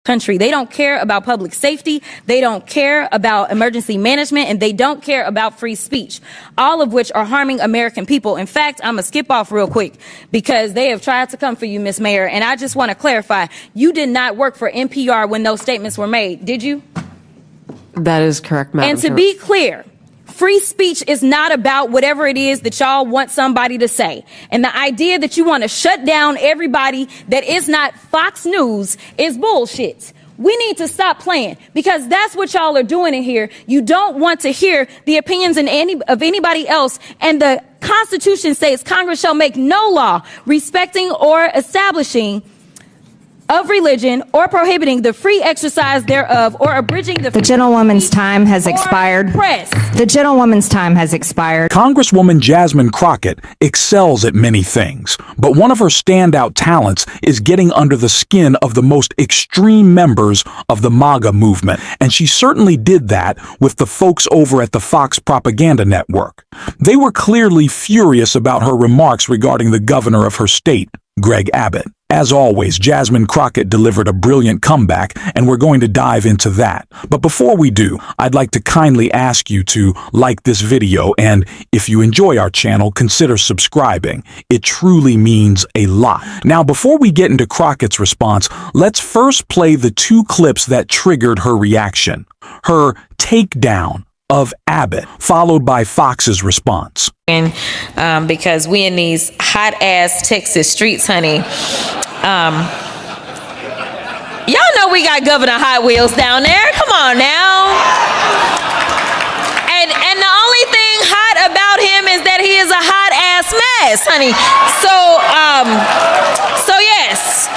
country. They don't care about public safety. They don't care about emergency management, and they don't care about free speech, all of which are harming American people. In fact, I'm going to skip off real quick because they have tried to come for you, Ms. Mayor. And I just want to clarify, you did not work for NPR when those statements were made, did you? That is correct, Madam And to Chair. be clear, free speech is not about whatever it is that y'all want somebody to say. And the idea that you want to shut down everybody that is not Fox News is bullshit. We need to stop playing because that's what y'all are doing in here. You don't want to hear the opinions of anybody else. And the Constitution says Congress shall make no law respecting or establishing of religion or prohibiting the free exercise thereof or abridging The gentlewoman's time has expired. Press. The gentlewoman's time has expired. Congresswoman Jasmine Crockett excels at many things, but one of her standout talents is getting under the skin of the most extreme members of the MAGA movement, and she certainly did that with the folks over at the Fox Propaganda Network. They were clearly furious about her remarks regarding the governor of her state, Greg Abbott. As always, Jasmine Crockett delivered a brilliant comeback, and we're going to dive into that. But before we do, I'd like to kindly ask you to like this video, and if you enjoy our channel, consider subscribing. It truly means a lot. Now, before we get into Crockett's response, let's first play the two clips that triggered her reaction. Her takedown of Abbott, followed by Fox's response. Because we in these hot ass Texas streets, honey. Y'all know we got Governor Hot Wheels down there. Come on now. And the only thing hot about him is that he is a hot ass mess, honey. So yes.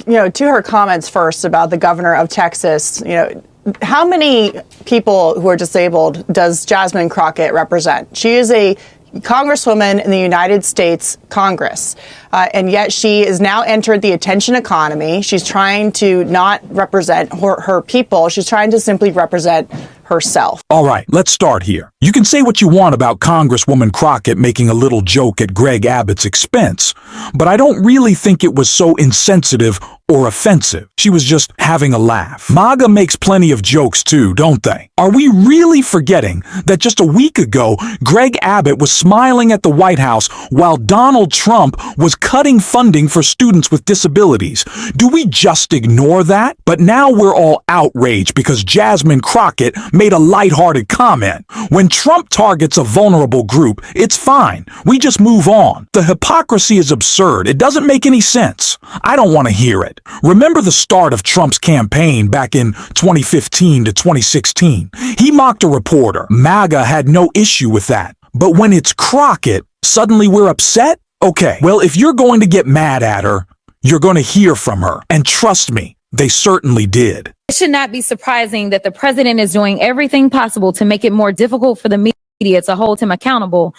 You know, to her comments first about the governor of Texas, you know, how many people who are disabled does Jasmine Crockett represent? She is a Congresswoman in the United States Congress, and yet she has now entered the attention economy. She's trying to not represent her people. She's trying to simply represent herself. All right, let's start here. You can say what you want about Congresswoman Crockett making a little joke at Greg Abbott's expense, but I don't really think it was so insensitive or offensive. She was just having a laugh. MAGA makes plenty of jokes too, don't they? Are we really forgetting that just a week ago, Greg Abbott was smiling at the White House while Donald Trump was cutting funding for students with disabilities? Do we just ignore that? But now we're all outraged because Jasmine Crockett made a lighthearted comment. When Trump targets a vulnerable group, it's fine. We just move on. The hypocrisy is absurd. It doesn't make any sense. I don't want to hear it. Remember the start of Trump's campaign back in 2015 to 2016? He mocked a reporter. MAGA had no issue with that. But when it's Crockett, suddenly we're upset? Okay, well, if you're going to get mad at her, you're going to hear from her. And trust me, they certainly did. It should not be surprising that the president is doing everything possible to make it more difficult for the media to hold him accountable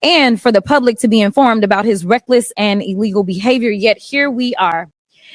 and for the public to be informed about his reckless and illegal behavior. Yet here we are.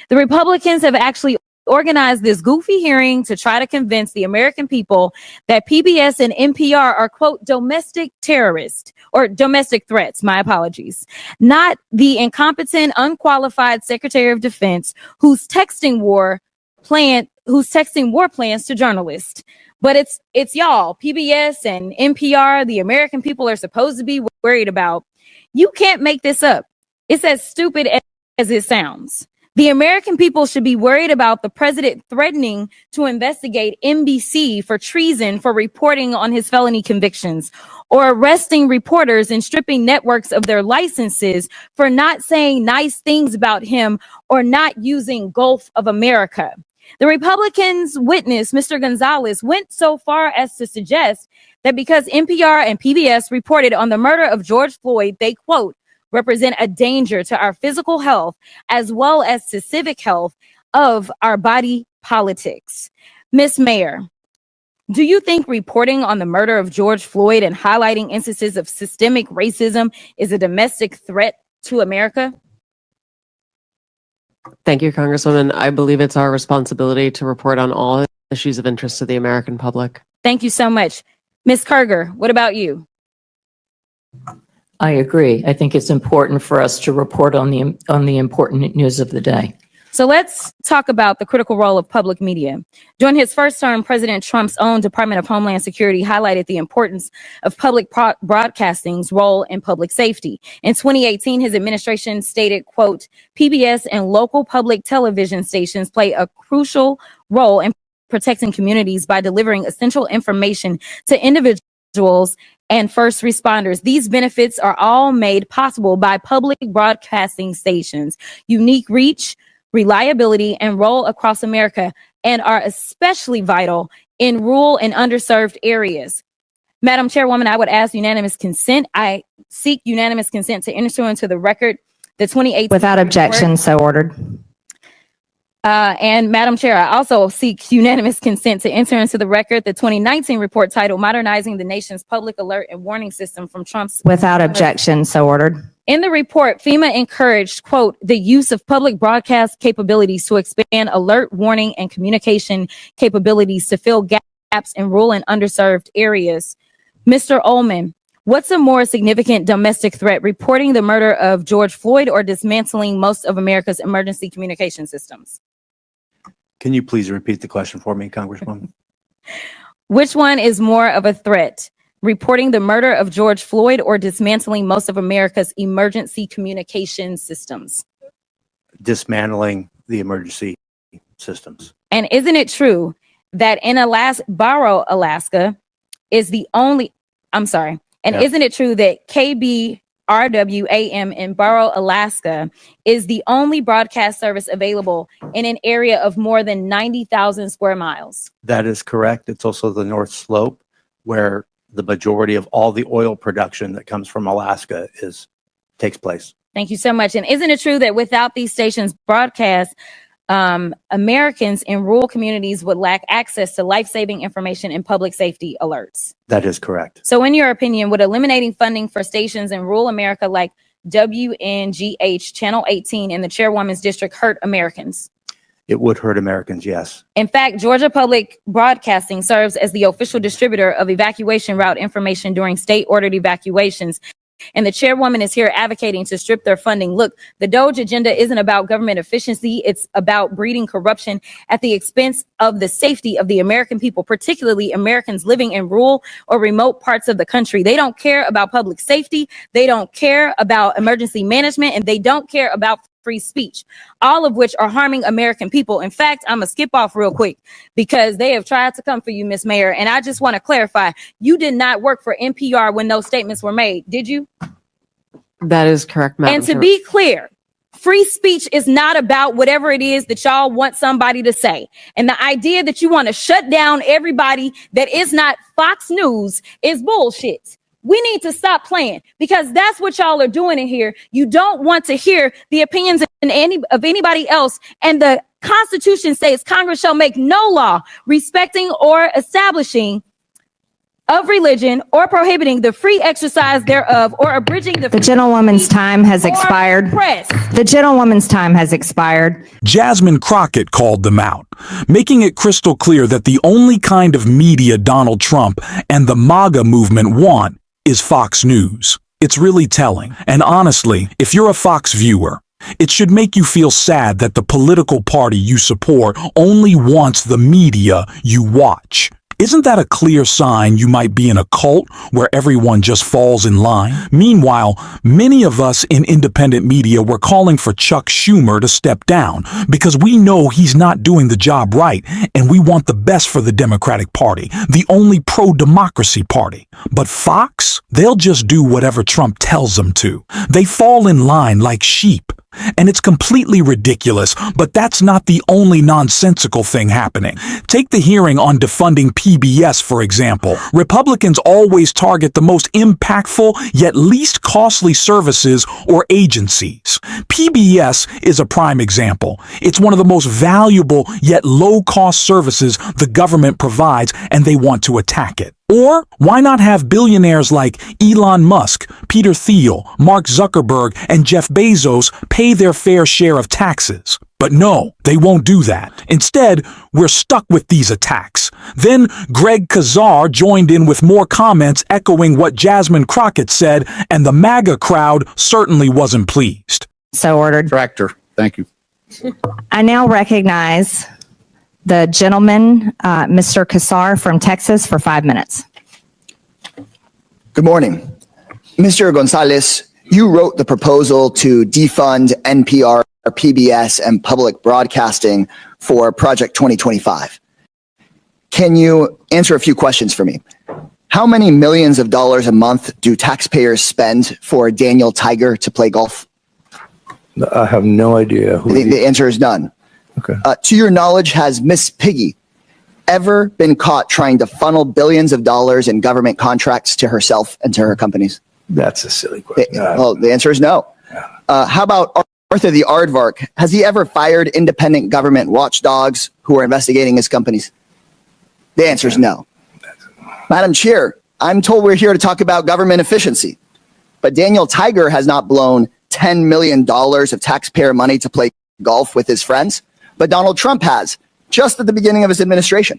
The Republicans have actually organized this goofy hearing to try to convince the American people that PBS and NPR are, quote, domestic terrorists or domestic threats. My apologies. Not the incompetent, unqualified Secretary of Defense who's texting war plans to journalists. But it's y'all, PBS and NPR, the American people are supposed to be worried about. You can't make this up. It's as stupid as it sounds. The American people should be worried about the president threatening to investigate NBC for treason for reporting on his felony convictions, or arresting reporters and stripping networks of their licenses for not saying nice things about him or not using Gulf of America. The Republicans' witness, Mr. Gonzalez, went so far as to suggest that because NPR and PBS reported on the murder of George Floyd, they, quote, represent a danger to our physical health as well as to civic health of our body politics. Ms. Mayor, do you think reporting on the murder of George Floyd and highlighting instances of systemic racism is a domestic threat to America? Thank you, Congresswoman. I believe it's our responsibility to report on all issues of interest to the American public. Thank you so much. Ms. Kerger, what about you? I agree. I think it's important for us to report on the important news of the day. So let's talk about the critical role of public media. During his first term, President Trump's own Department of Homeland Security highlighted the importance of public broadcasting's role in public safety. In 2018, his administration stated, quote, PBS and local public television stations play a crucial role in protecting communities by delivering essential information to individuals and first responders. These benefits are all made possible by public broadcasting stations' unique reach, reliability, and role across America, and are especially vital in rural and underserved areas. Madam Chairwoman, I would ask unanimous consent. I seek unanimous consent to enter into the record the 2018 Without objection, so ordered. And Madam Chair, I also seek unanimous consent to enter into the record the 2019 report titled Modernizing the Nation's Public Alert and Warning System from Trump's. Without objection, so ordered. In the report, FEMA encouraged, quote, the use of public broadcast capabilities to expand alert, warning, and communication capabilities to fill gaps in rural and underserved areas. Mr. Ullman, what's a more significant domestic threat, reporting the murder of George Floyd or dismantling most of America's emergency communication systems? Can you please repeat the question for me, Congresswoman? Which one is more of a threat? Reporting the murder of George Floyd or dismantling most of America's emergency communication systems? Dismantling the emergency systems. And isn't it true that in Barrow, Alaska is the only, isn't it true that KBRWAM in Barrow, Alaska is the only broadcast service available in an area of more than 90,000 square miles? That is correct. It's also the North Slope, where the majority of all the oil production that comes from Alaska takes place. Thank you so much. And isn't it true that without these stations broadcast, Americans in rural communities would lack access to life-saving information and public safety alerts? That is correct. So in your opinion, would eliminating funding for stations in rural America like WNGH, Channel 18, and the Chairwoman's District hurt Americans? It would hurt Americans, yes. In fact, Georgia Public Broadcasting serves as the official distributor of evacuation route information during state-ordered evacuations. And the Chairwoman is here advocating to strip their funding. Look, the DOGE agenda isn't about government efficiency. It's about breeding corruption at the expense of the safety of the American people, particularly Americans living in rural or remote parts of the country. They don't care about public safety. They don't care about emergency management, and they don't care about free speech, all of which are harming American people. In fact, I'm gonna skip off real quick because they have tried to come for you, Miss Mayor. And I just want to clarify, you did not work for NPR when those statements were made, did you? That is correct, Madam And to Chair. be clear, free speech is not about whatever it is that y'all want somebody to say. And the idea that you want to shut down everybody that is not Fox News is bullshit. We need to stop playing because that's what y'all are doing in here. You don't want to hear the opinions of anybody else. And the Constitution says Congress shall make no law respecting or establishing of religion or prohibiting the free exercise thereof or abridging The gentlewoman's time has expired. Press. The gentlewoman's time has expired. Jasmine Crockett called them out, making it crystal clear that the only kind of media Donald Trump and the MAGA movement want is Fox News. It's really telling. And honestly, if you're a Fox viewer, it should make you feel sad that the political party you support only wants the media you watch. Isn't that a clear sign you might be in a cult where everyone just falls in line? Meanwhile, many of us in independent media were calling for Chuck Schumer to step down because we know he's not doing the job right and we want the best for the Democratic Party, the only pro-democracy party. But Fox, they'll just do whatever Trump tells them to. They fall in line like sheep. And it's completely ridiculous, but that's not the only nonsensical thing happening. Take the hearing on defunding PBS, for example. Republicans always target the most impactful yet least costly services or agencies. PBS is a prime example. It's one of the most valuable yet low-cost services the government provides, and they want to attack it. Or why not have billionaires like Elon Musk, Peter Thiel, Mark Zuckerberg, and Jeff Bezos pay their fair share of taxes? But no, they won't do that. Instead, we're stuck with these attacks. Then Greg Kazar joined in with more comments echoing what Jasmine Crockett said, and the MAGA crowd certainly wasn't pleased. So ordered. Tractor. Thank you. I now recognize the gentleman, Mr. Kassar from Texas, for 5 minutes. Good morning. Mr. Gonzalez, you wrote the proposal to defund NPR, PBS, and public broadcasting for Project 2025. Can you answer a few questions for me? How many millions of dollars a month do taxpayers spend for Daniel Tiger to play golf? I have no idea. The answer is none. Okay. To your knowledge, has Miss Piggy ever been caught trying to funnel billions of dollars in government contracts to herself and to her companies? That's a silly question. Well, the answer is no. How about Arthur the Aardvark? Has he ever fired independent government watchdogs who are investigating his companies? The answer is no. Madam Chair, I'm told we're here to talk about government efficiency, but Daniel Tiger has not blown $10 million of taxpayer money to play golf with his friends, but Donald Trump has, just at the beginning of his administration.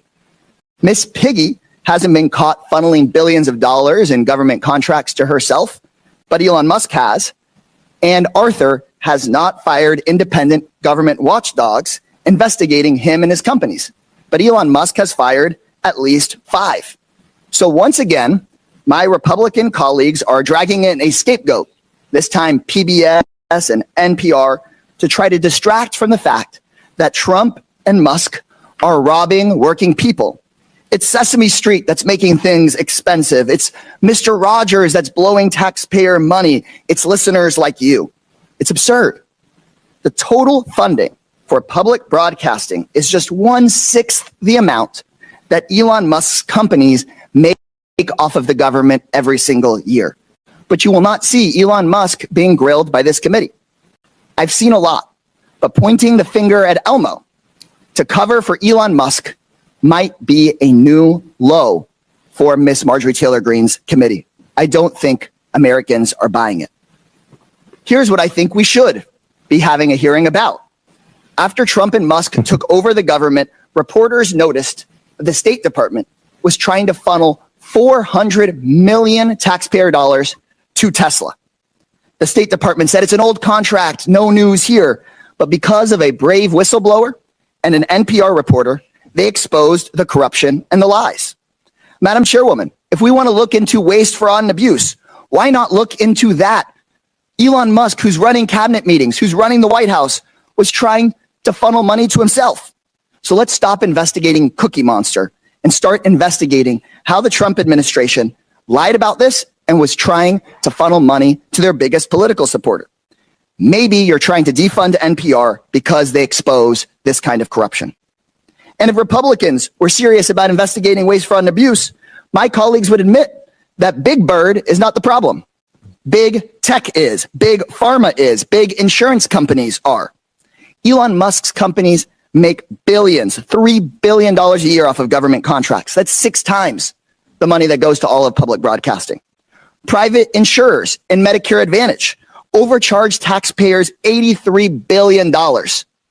Miss Piggy hasn't been caught funneling billions of dollars in government contracts to herself, but Elon Musk has. And Arthur has not fired independent government watchdogs investigating him and his companies, but Elon Musk has fired at least 5. So once again, my Republican colleagues are dragging in a scapegoat, this time PBS and NPR, to try to distract from the fact that Trump and Musk are robbing working people. It's Sesame Street that's making things expensive. It's Mr. Rogers that's blowing taxpayer money. It's listeners like you. It's absurd. The total funding for public broadcasting is just 1/6 the amount that Elon Musk's companies make off of the government every single year. But you will not see Elon Musk being grilled by this committee. I've seen a lot, but pointing the finger at Elmo to cover for Elon Musk might be a new low for Miss Marjorie Taylor Greene's committee. I don't think Americans are buying it. Here's what I think we should be having a hearing about. After Trump and Musk took over the government, reporters noticed that the State Department was trying to funnel 400 million taxpayer dollars to Tesla. The State Department said it's an old contract, no news here. But because of a brave whistleblower and an NPR reporter, they exposed the corruption and the lies. Madam Chairwoman, if we want to look into waste, fraud, and abuse, why not look into that? Elon Musk, who's running cabinet meetings, who's running the White House, was trying to funnel money to himself. So let's stop investigating Cookie Monster and start investigating how the Trump administration lied about this and was trying to funnel money to their biggest political supporter. Maybe you're trying to defund NPR because they expose this kind of corruption. And if Republicans were serious about investigating waste, fraud, and abuse, my colleagues would admit that Big Bird is not the problem. Big tech is, big pharma is, big insurance companies are. Elon Musk's companies make billions, $3 billion a year off of government contracts. That's 6 times the money that goes to all of public broadcasting. Private insurers and Medicare Advantage overcharged taxpayers $83 billion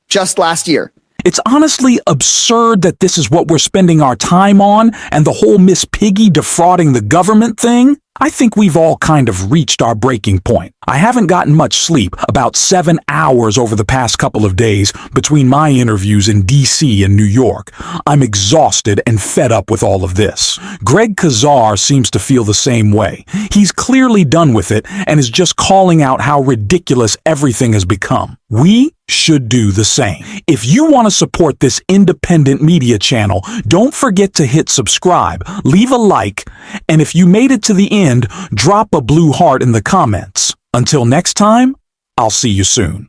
just last year. It's honestly absurd that this is what we're spending our time on, and the whole Miss Piggy defrauding the government thing. I think we've all kind of reached our breaking point. I haven't gotten much sleep, about 7 hours over the past couple of days between my interviews in DC and New York. I'm exhausted and fed up with all of this. Greg Kassar seems to feel the same way. He's clearly done with it and is just calling out how ridiculous everything has become. We should do the same. If you want to support this independent media channel, don't forget to hit subscribe, leave a like, and if you made it to the end, drop a blue heart in the comments. Until next time, I'll see you soon.